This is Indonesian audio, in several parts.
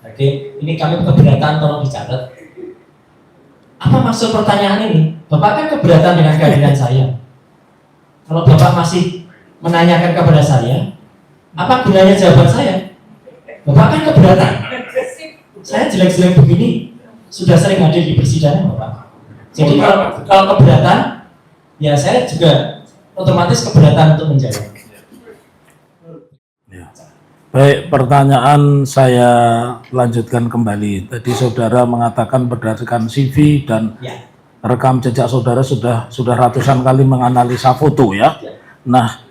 Oke, ini kami keberatan, tolong dicatat. Apa maksud pertanyaan ini? Bapak kan keberatan dengan kehadiran saya. Kalau Bapak masih menanyakan kepada saya, apa gunanya jawaban saya? Bapak kan keberatan. Saya jelek-jelek begini sudah sering hadir di persidangan Bapak. Jadi kalau keberatan, ya saya juga otomatis keberatan untuk menjawab. Baik, pertanyaan saya lanjutkan kembali. Tadi saudara mengatakan berdasarkan CV dan rekam jejak saudara sudah ratusan kali menganalisa foto ya. Nah,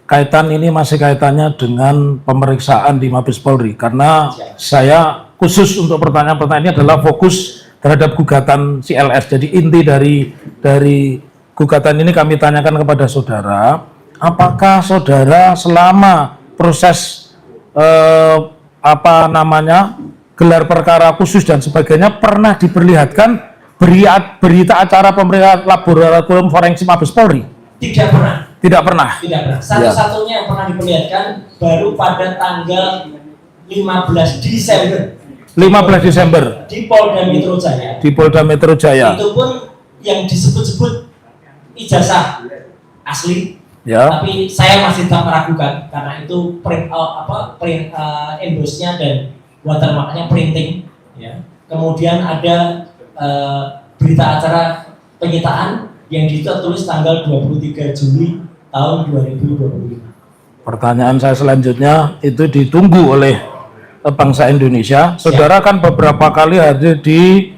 kaitan ini masih kaitannya dengan pemeriksaan di Mabes Polri karena saya khusus untuk pertanyaan-pertanyaan ini adalah fokus terhadap gugatan CLS. Jadi inti dari gugatan ini kami tanyakan kepada saudara, apakah saudara selama proses gelar perkara khusus dan sebagainya pernah diperlihatkan berita acara pemeriksaan laboratorium forensik Mabes Polri? Tidak pernah. Tidak pernah. Tidak pernah. Satu-satunya yang pernah diperlihatkan baru pada tanggal 15 Desember. 15 Desember. Di Polda Metro Jaya. Di Polda Metro Jaya. Itu pun yang disebut-sebut ijazah asli. Ya. Tapi saya masih tetap meragukan karena itu endorse-nya dan watermark-nya printing. Ya. Kemudian ada berita acara penyitaan yang ditulis tanggal 23 Juli tahun 2025. Pertanyaan saya selanjutnya itu ditunggu oleh bangsa Indonesia. Saudara kan beberapa kali hadir di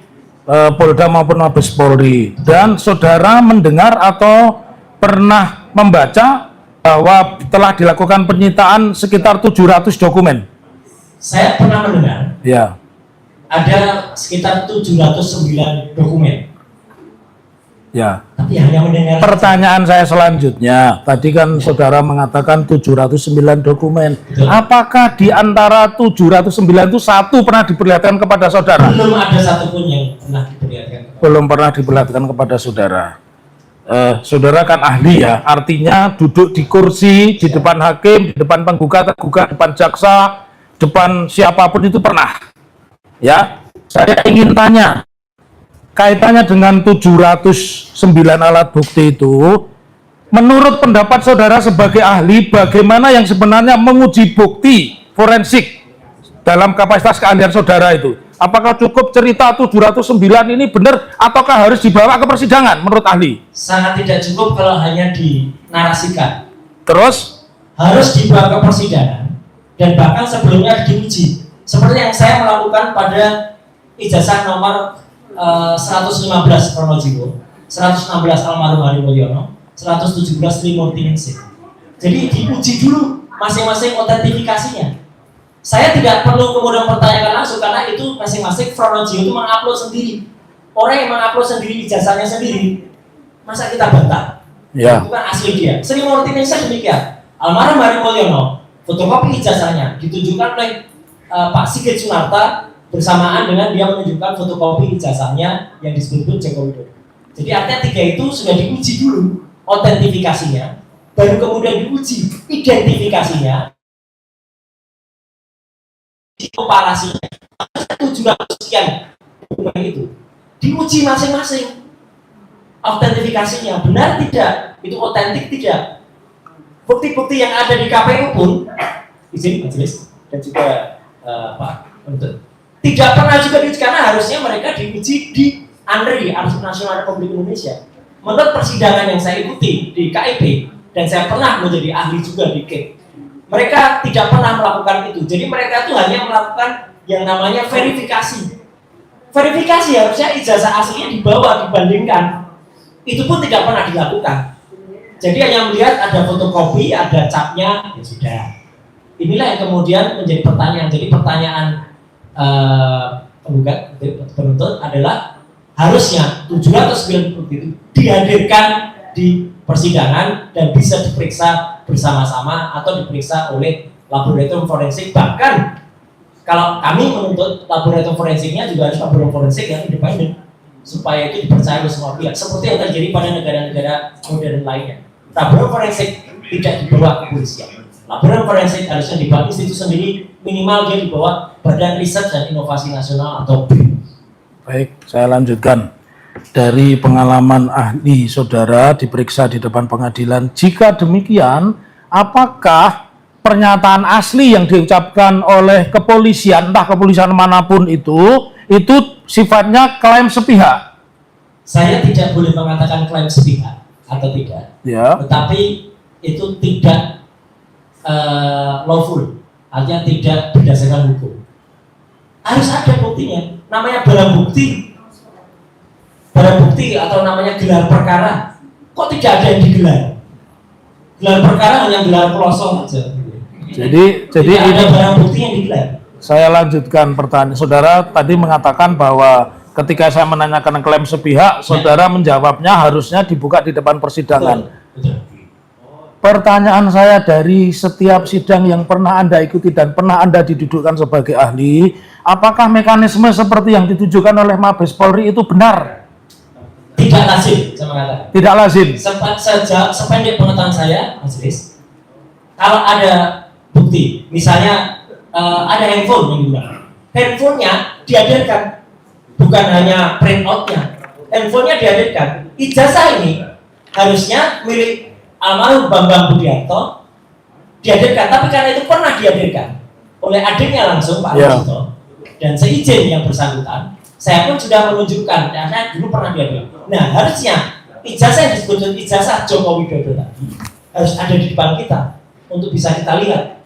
Polda maupun Mabes Polri dan saudara mendengar atau pernah membaca bahwa telah dilakukan penyitaan sekitar 700 dokumen. Saya pernah mendengar. Ya. Ada sekitar 709 dokumen. Ya. Tapi hanya mendengar. Pertanyaan saya selanjutnya, tadi kan saudara mengatakan 709 dokumen. Betul. Apakah di antara 709 itu satu pernah diperlihatkan kepada saudara? Belum ada satupun yang pernah diperlihatkan. Belum pernah diperlihatkan kepada saudara. Saudara kan ahli ya, artinya duduk di kursi, di depan hakim, di depan penggugat, depan jaksa, depan siapapun itu pernah. Ya, saya ingin tanya, kaitannya dengan 709 alat bukti itu, menurut pendapat saudara sebagai ahli, bagaimana yang sebenarnya menguji bukti forensik dalam kapasitas keahlian saudara itu? Apakah cukup cerita 709 ini benar ataukah harus dibawa ke persidangan menurut ahli? Sangat tidak cukup kalau hanya dinarasikan. Terus? Harus dibawa ke persidangan dan bahkan sebelumnya diuji. Seperti yang saya melakukan pada ijazah nomor 115 Pronojiwo, 116 almarhum Hari Mulyono, 117 Trimurti Ningsih. Jadi diuji dulu masing-masing otentifikasinya. Saya tidak perlu kemudian pertanyakan langsung karena itu masing-masing Pronojiwo itu mengupload sendiri. Orang yang mengupload sendiri ijazahnya sendiri, masa kita bantah? Ya. Itu kan asli dia. Trimurti Ningsih demikian. Almarhum Hari Mulyono, fotokopi ijazahnya ditunjukkan oleh Pak Sigit Sunarta bersamaan dengan dia menunjukkan fotokopi ijazahnya yang disebut Joko Widodo. Jadi artinya tiga itu sudah diuji dulu otentifikasinya, baru kemudian diuji identifikasinya, komparasinya. 700 sekian dokumen itu diuji masing-masing autentifikasinya benar tidak, itu otentik tidak. Bukti-bukti yang ada di KPU pun izin majelis dan juga Pak Penuntut tidak pernah juga diuji karena harusnya mereka diuji di ANRI, Arsip Nasional Republik Indonesia. Menurut persidangan yang saya ikuti di KIP dan saya pernah menjadi ahli juga di KIP, mereka tidak pernah melakukan itu. Jadi mereka itu hanya melakukan yang namanya verifikasi. Verifikasi harusnya ijazah aslinya dibawa dibandingkan. Itu pun tidak pernah dilakukan. Jadi hanya melihat ada fotokopi, ada capnya, ya sudah. Inilah yang kemudian menjadi pertanyaan. Jadi pertanyaan penggugat penuntut adalah harusnya 709 bukti itu dihadirkan di persidangan dan bisa diperiksa bersama-sama atau diperiksa oleh laboratorium forensik. Bahkan kalau kami menuntut laboratorium forensiknya juga harus laboratorium forensik yang independen supaya itu dipercaya oleh semua pihak seperti yang terjadi pada negara-negara modern lainnya. Laboratorium forensik tidak dibawa kepolisian. Laboratorium forensik harusnya dibawa institusi sendiri, minimal dia dibawa Badan Riset dan Inovasi Nasional atau BRIN. Baik, saya lanjutkan. Dari pengalaman ahli saudara diperiksa di depan pengadilan, jika demikian, apakah pernyataan asli yang diucapkan oleh kepolisian, entah kepolisian manapun itu sifatnya klaim sepihak? Saya tidak boleh mengatakan klaim sepihak atau tidak, Ya. tetapi itu tidak lawful, artinya tidak berdasarkan hukum. Harus ada buktinya, namanya barang bukti atau namanya gelar perkara. Kok tidak ada yang digelar? Gelar perkara hanya gelar pelosok saja. Jadi Tidak ada ini barang bukti yang digelar. saya lanjutkan pertanyaan. Saudara tadi mengatakan bahwa ketika saya menanyakan klaim sepihak, saudara menjawabnya harusnya dibuka di depan persidangan. Betul. Pertanyaan saya, dari setiap sidang yang pernah Anda ikuti dan pernah Anda didudukkan sebagai ahli, apakah mekanisme seperti yang ditujukan oleh Mabes Polri itu benar? Tidak lazim, saya mengatakan. Tidak lazim. Sependek pengetahuan saya, Mas Riz, kalau ada bukti, misalnya ada handphone yang digunakan, handphonenya dihadirkan, bukan hanya print outnya, handphonenya dihadirkan. Ijazah ini harusnya milik almarhum Bambang Budiarto dihadirkan, tapi karena itu pernah dihadirkan oleh adiknya langsung Pak Alberto, dan seizin yang bersangkutan, saya pun sudah menunjukkan karena dulu pernah dihadirkan. Nah, harusnya ijazah yang disebut ijazah Joko Widodo tadi harus ada di depan kita untuk bisa kita lihat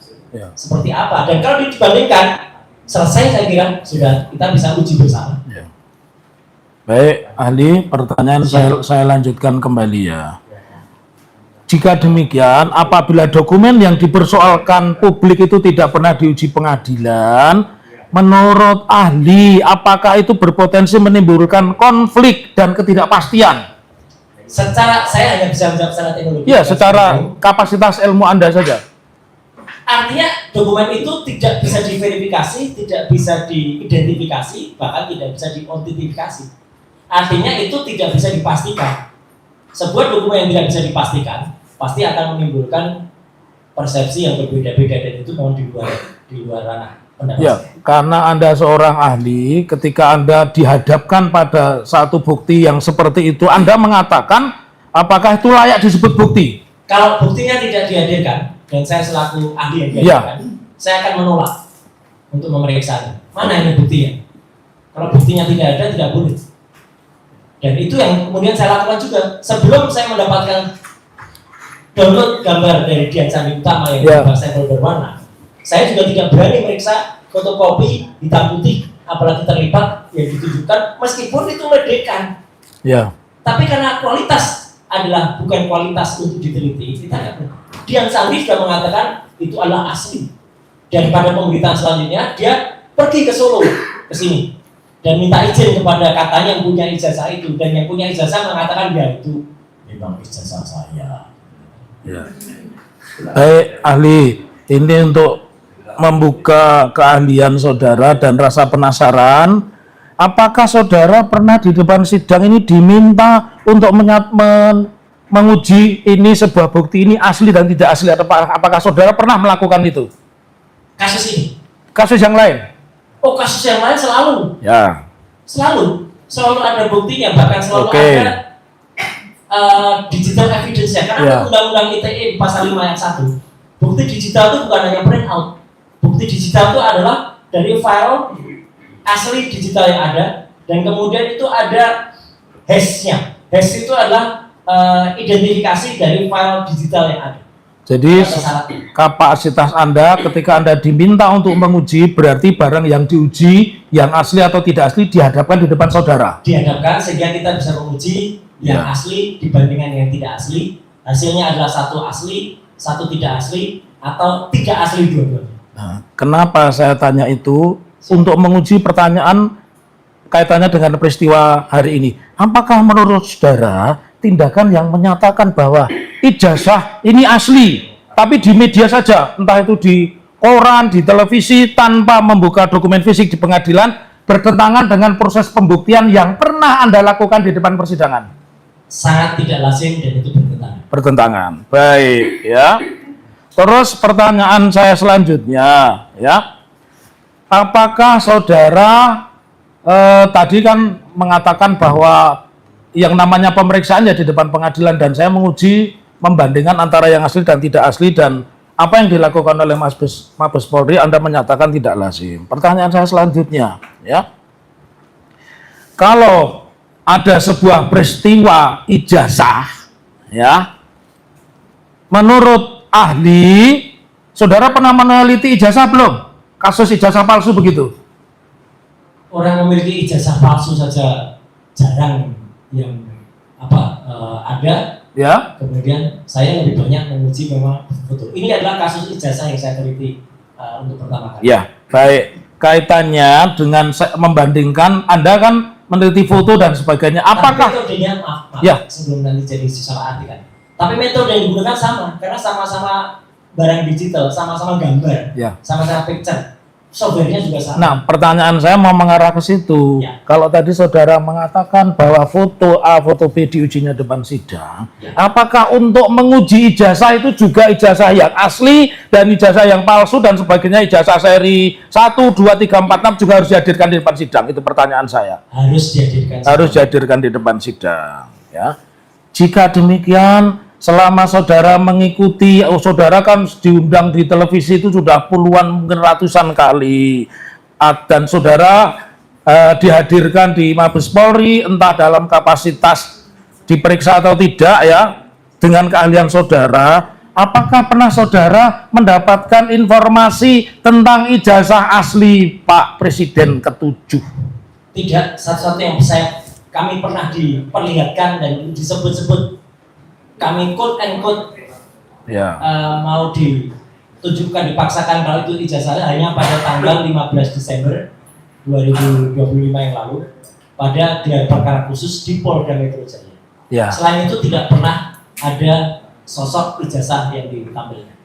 seperti apa, dan kalau dibandingkan selesai, saya kira sudah kita bisa uji bersama. Baik, ahli, pertanyaan saya lanjutkan kembali ya. Jika demikian, apabila dokumen yang dipersoalkan publik itu tidak pernah diuji pengadilan, menurut ahli, apakah itu berpotensi menimbulkan konflik dan ketidakpastian? Saya hanya bisa menjawab secara teknologi. Ya, secara kapasitas ilmu Anda saja. Artinya dokumen itu tidak bisa diverifikasi, tidak bisa diidentifikasi, bahkan tidak bisa diautentifikasi. Artinya itu tidak bisa dipastikan. Sebuah dokumen yang tidak bisa dipastikan pasti akan menimbulkan persepsi yang berbeda-beda, dan itu memang di luar ranah pendapat. Ya, karena Anda seorang ahli, ketika Anda dihadapkan pada satu bukti yang seperti itu, Anda mengatakan apakah itu layak disebut bukti? Kalau buktinya tidak dihadirkan, dan saya selaku ahli yang dihadirkan, saya akan menolak untuk memeriksa. Mana ini buktinya? Kalau buktinya tidak ada, tidak boleh. Dan itu yang kemudian saya lakukan juga. Sebelum saya mendapatkan download gambar dari Dian Sandi Utama yang berbahasa berwarna, saya juga tidak berani meriksa fotokopi hitam putih, apalagi terlibat yang ditujukan, meskipun itu meledekkan. Tapi karena kualitas adalah bukan kualitas untuk diteliti, kita nggak. Dian Sandi sudah mengatakan itu adalah asli. Dan pada pemberitaan selanjutnya dia pergi ke Solo, ke sini, dan minta izin kepada katanya yang punya ijazah itu, dan yang punya ijazah mengatakan ya itu memang ijazah saya. Baik, ahli, ini untuk membuka keahlian saudara dan rasa penasaran, apakah saudara pernah di depan sidang ini diminta untuk menguji ini sebuah bukti ini asli dan tidak asli, atau apakah saudara pernah melakukan itu? Kasus ini? Kasus yang lain? Oh, kasus yang lain selalu. Ya. Selalu ada buktinya, bahkan selalu ada digital evidence ya, karena undang-undang ITE di pasal 5 ayat 1. Bukti digital itu bukan hanya print out. Bukti digital itu adalah dari file asli digital yang ada, dan kemudian itu ada hash-nya. Hash itu adalah identifikasi dari file digital yang ada. Jadi kapasitas Anda ketika Anda diminta untuk menguji, berarti barang yang diuji yang asli atau tidak asli dihadapkan di depan saudara. Dihadapkan sehingga kita bisa menguji yang asli dibandingkan yang tidak asli. Hasilnya adalah satu asli, satu tidak asli, atau tidak asli dua-duanya. Nah, kenapa saya tanya itu? Untuk menguji pertanyaan kaitannya dengan peristiwa hari ini. Apakah menurut saudara tindakan yang menyatakan bahwa ijazah ini asli, tapi di media saja, entah itu di koran, di televisi, tanpa membuka dokumen fisik di pengadilan, bertentangan dengan proses pembuktian yang pernah Anda lakukan di depan persidangan? Sangat tidak lazim dan itu bertentangan. Bertentangan. Baik, ya. Terus pertanyaan saya selanjutnya, ya. apakah saudara tadi kan mengatakan bahwa yang namanya pemeriksaan ya di depan pengadilan, dan saya menguji membandingkan antara yang asli dan tidak asli, dan apa yang dilakukan oleh Mabes Polri Anda menyatakan tidak lazim. Pertanyaan saya selanjutnya, ya, kalau ada sebuah peristiwa ijazah, ya, menurut ahli, saudara pernah meneliti ijazah belum? Kasus ijazah palsu begitu? Orang memiliki ijazah palsu saja jarang yang ada. Ya. Kemudian saya lebih banyak menguji memang foto. Ini adalah kasus ijazah yang saya teliti untuk pertama kali. Ya, baik. Kaitannya dengan membandingkan, Anda kan meneliti foto dan sebagainya. Apakah metodenya, maaf, ya, sebelum nanti jadi salah arti kan. Tapi metode yang digunakan sama, karena sama-sama barang digital, sama-sama gambar, ya, sama-sama picture. Software-nya juga sama. Nah, pertanyaan saya mau mengarah ke situ. Ya. Kalau tadi saudara mengatakan bahwa foto A, foto B diujinya depan sidang, ya, apakah untuk menguji ijazah itu juga ijazah yang asli dan ijazah yang palsu dan sebagainya, ijazah seri 1, 2, 3, 4, 6 juga harus dihadirkan di depan sidang? Itu pertanyaan saya. Harus dihadirkan. Harus dihadirkan di depan sidang. Ya. Jika demikian, selama saudara mengikuti, saudara kan diundang di televisi itu sudah puluhan, mungkin ratusan kali, dan saudara dihadirkan di Mabes Polri, entah dalam kapasitas diperiksa atau tidak, ya, dengan keahlian saudara, apakah pernah saudara mendapatkan informasi tentang ijazah asli Pak Presiden ke-7? Tidak, satu-satu yang kami pernah diperlihatkan dan disebut-sebut, kami quote and quote, ya, mau ditunjukkan, dipaksakan kalau itu ijazahnya hanya pada tanggal 15 Desember 2025 yang lalu pada gelar perkara khusus di Polda Metro Jaya. ya. Selain itu tidak pernah ada sosok ijazah yang ditampilkan.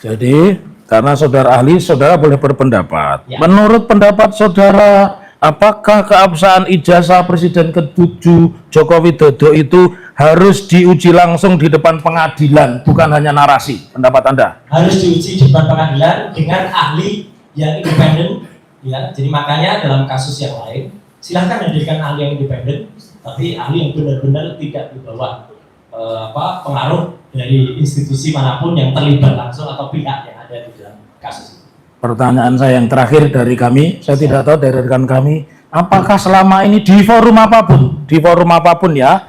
Jadi karena saudara ahli, saudara boleh berpendapat. Ya. Menurut pendapat saudara, apakah keabsahan ijazah Presiden ke-7 Joko Widodo itu harus diuji langsung di depan pengadilan, bukan hanya narasi? Pendapat Anda? Harus diuji di depan pengadilan dengan ahli yang independen, ya. Jadi makanya dalam kasus yang lain silahkan hadirkan ahli yang independen, tapi ahli yang benar-benar tidak di bawah pengaruh dari institusi manapun yang terlibat langsung atau pihak yang ada di dalam kasus itu. Pertanyaan saya yang terakhir dari kami, saya tidak tahu dari rekan kami, apakah selama ini di forum apapun, ya,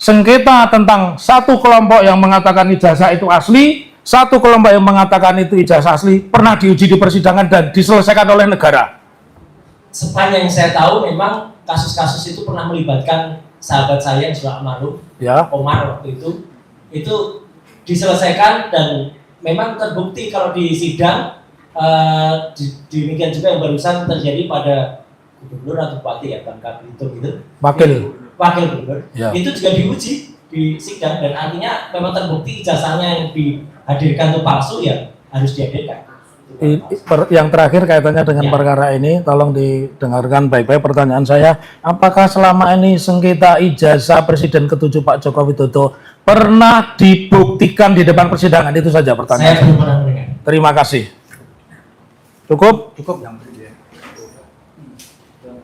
sengketa tentang satu kelompok yang mengatakan ijazah itu asli, satu kelompok yang mengatakan itu ijazah asli, pernah diuji di persidangan dan diselesaikan oleh negara? Sepanjang saya tahu, memang kasus-kasus itu pernah melibatkan sahabat saya yang sudah almarhum, ya, Omar waktu itu diselesaikan dan memang terbukti kalau di sidang. Demikian juga yang barusan terjadi pada gubernur atau bupati, ya, Bangka Belitung gitu. Wakil gubernur. Ya. Itu juga diuji di sidang dan artinya memang terbukti ijazahnya yang dihadirkan itu palsu, ya harus dihadirkan. Yang terakhir kaitannya dengan perkara ini, tolong didengarkan baik-baik pertanyaan saya. Apakah selama ini sengketa ijazah Presiden ke-7 Pak Joko Widodo pernah dibuktikan di depan persidangan? Itu saja pertanyaan saya. Belum pernah mendengar. Terima kasih. Cukup yang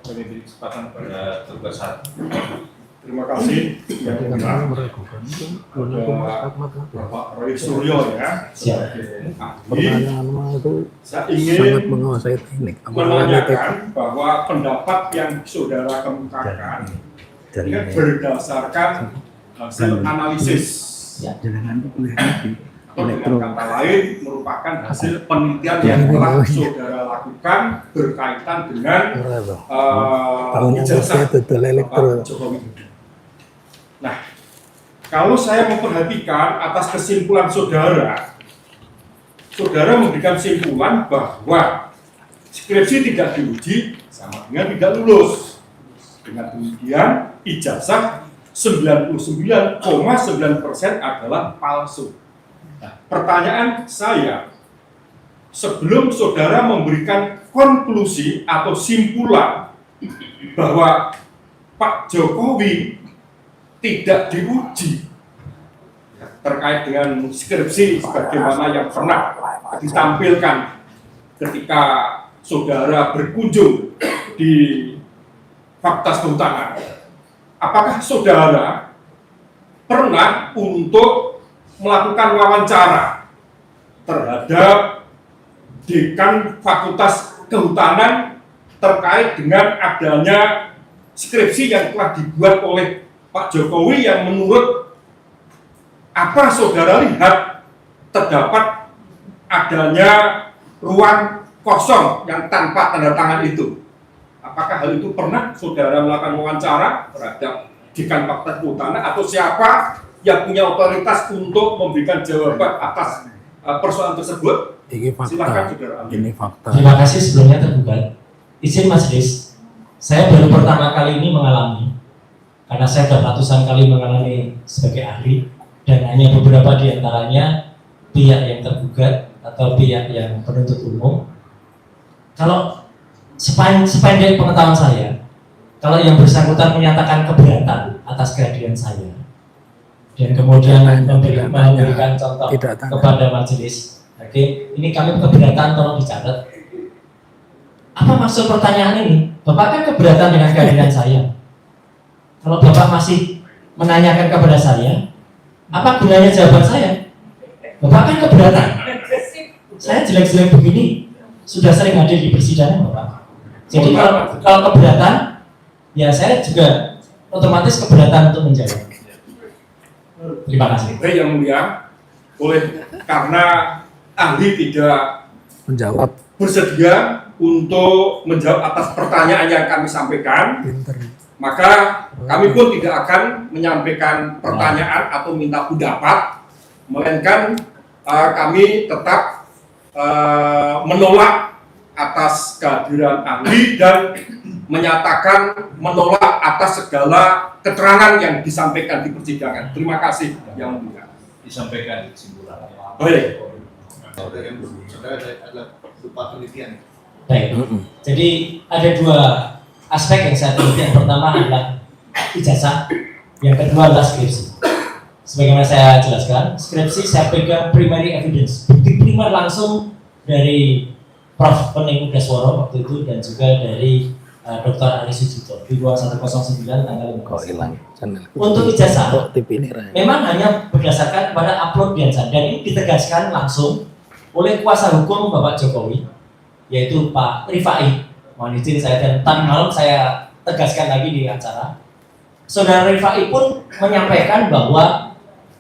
beri kesempatan pada tergugat. Terima kasih yang Bapak Roy Suryo, ya, sebagai ahli. Saya ingin menanyakan bahwa pendapat yang saudara kemukakan ini berdasarkan hasil analisis. Dengan kata lain merupakan hasil penelitian yang telah saudara lakukan berkaitan dengan ijazah Bapak Joko Widodo. Nah, kalau saya memperhatikan atas kesimpulan saudara memberikan kesimpulan bahwa skripsi tidak diuji sama dengan tidak lulus. Dengan demikian ijazah 99,9% adalah palsu. Nah, pertanyaan saya, sebelum saudara memberikan konklusi atau simpulan bahwa Pak Jokowi tidak diuji terkait dengan skripsi sebagaimana yang pernah ditampilkan ketika saudara berkunjung di Fakultas Kehutanan, apakah saudara pernah untuk melakukan wawancara terhadap dekan Fakultas Kehutanan terkait dengan adanya skripsi yang telah dibuat oleh Pak Jokowi yang menurut apa saudara lihat terdapat adanya ruang kosong yang tanpa tanda tangan itu? Apakah hal itu pernah saudara melakukan wawancara terhadap dekan Fakultas Kehutanan atau siapa yang punya otoritas untuk memberikan jawaban atas persoalan tersebut? Ini fakta. Silakan saudara ambil. Ini fakta. Terima kasih sebelumnya tergugat. Izin majelis, saya baru pertama kali ini mengalami, karena saya sudah ratusan kali mengalami sebagai ahli, dan hanya beberapa di antaranya pihak yang tergugat atau pihak yang penuntut umum. Kalau sependek pengetahuan saya, kalau yang bersangkutan menyatakan keberatan atas kehadiran saya, dan kemudian memberikan contoh kepada majelis, oke, ini kami keberatan, tolong dicatat. Apa maksud pertanyaan ini? Bapak kan keberatan dengan kehadiran saya. Kalau Bapak masih menanyakan kepada saya, apa gunanya jawaban saya? Bapak kan keberatan. Saya jelek-jelek begini sudah sering hadir di persidangan, Bapak. Jadi kalau keberatan, ya saya juga otomatis keberatan untuk menjawab. Terima kasih. Baik yang mulia, karena ahli tidak Menjawab. bersedia untuk menjawab atas pertanyaan yang kami sampaikan, maka kami pun tidak akan menyampaikan pertanyaan atau minta pendapat, melainkan kami tetap menolak atas kehadiran ahli dan menyatakan menolak atas segala keterangan yang disampaikan di persidangan. Terima kasih yang mulia. Disampaikan kesimpulan. Baik. Saudara adalah berupa penelitian. Baik. Jadi ada dua aspek yang saya teliti. Yang pertama adalah ijazah, yang kedua adalah skripsi. Sebagaimana saya jelaskan, skripsi saya pegang primary evidence, bukti primer langsung dari Prof. Pening Udasworo waktu itu dan juga dari Dr. Ari Sujito di 2109 tanggal 15. Untuk ijazah, memang hanya berdasarkan kepada upload Diansa, dan ini ditegaskan langsung oleh kuasa hukum Bapak Jokowi, yaitu Pak Rifai. Mohon izin saya, dan tadi malam saya tegaskan lagi di acara. Saudara Rifai pun menyampaikan bahwa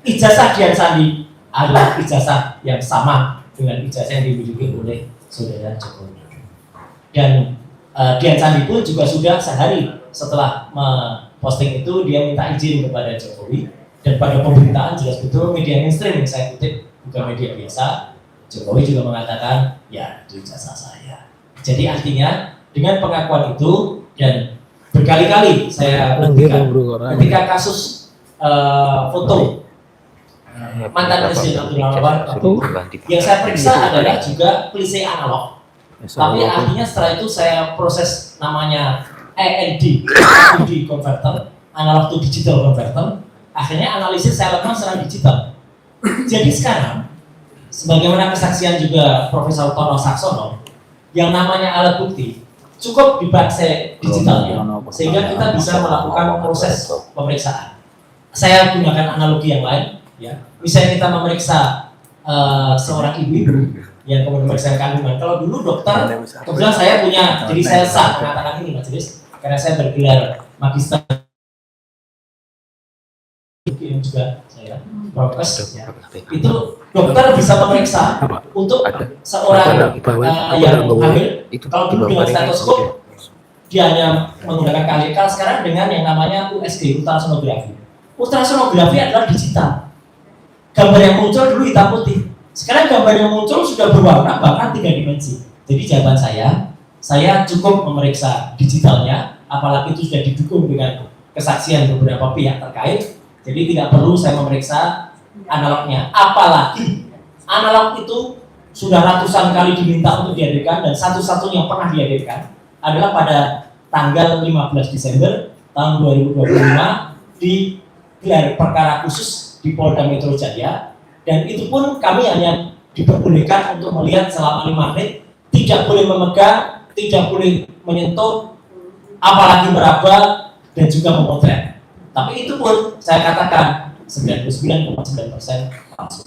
ijazah Dian Sandi adalah ijazah yang sama dengan ijazah yang dimiliki oleh saudara Jokowi. Dan Dian Sandi pun juga sudah sehari setelah posting itu dia minta izin kepada Jokowi, dan pada pemberitaan jelas betul media mainstream yang saya kutip, bukan media biasa. Jokowi juga mengatakan ya itu ijazah saya. Jadi artinya dengan pengakuan itu, dan berkali-kali saya buktikan ketika kasus foto mantan Presiden Abdurrahman Wahid yang saya periksa adalah juga klise analog. Tapi artinya setelah itu saya proses namanya AND, converter, analog to digital converter. Akhirnya analisis saya lakukan secara digital. Jadi sekarang, sebagaimana kesaksian juga Profesor Tono Saksono, yang namanya alat bukti cukup dibaca digitalnya, sehingga kita bisa melakukan proses pemeriksaan. Saya gunakan analogi yang lain, ya. Misalnya kita memeriksa seorang ibu yang kemudian memeriksa kandungan. Kalau dulu dokter, kebetulan saya punya, jadi saya sah mengatakan ini majelis, karena saya bergelar magister juga saya prokes, ya. Itu dokter bisa memeriksa untuk seorang yang hamil. Kalau dulu dengan stetoskop dia hanya menggunakan KLK, sekarang dengan yang namanya USG, ultrasonografi. Ultrasonografi adalah digital. Gambar yang muncul dulu hitam putih. Sekarang gambar yang muncul sudah berwarna, bahkan 3 dimensi. Jadi jawaban saya cukup memeriksa digitalnya, apalagi itu sudah didukung dengan kesaksian beberapa pihak terkait. Jadi tidak perlu saya memeriksa analognya. Apalagi analog itu sudah ratusan kali diminta untuk dihadirkan, dan satu-satunya yang pernah dihadirkan adalah pada tanggal 15 Desember tahun 2025 di gelar perkara khusus di Polda Metro Jaya, dan itu pun kami hanya diperbolehkan untuk melihat selama 5 menit tidak boleh memegang, tidak boleh menyentuh, apalagi meraba dan juga memotret. Tapi itu pun saya katakan 99,9% palsu.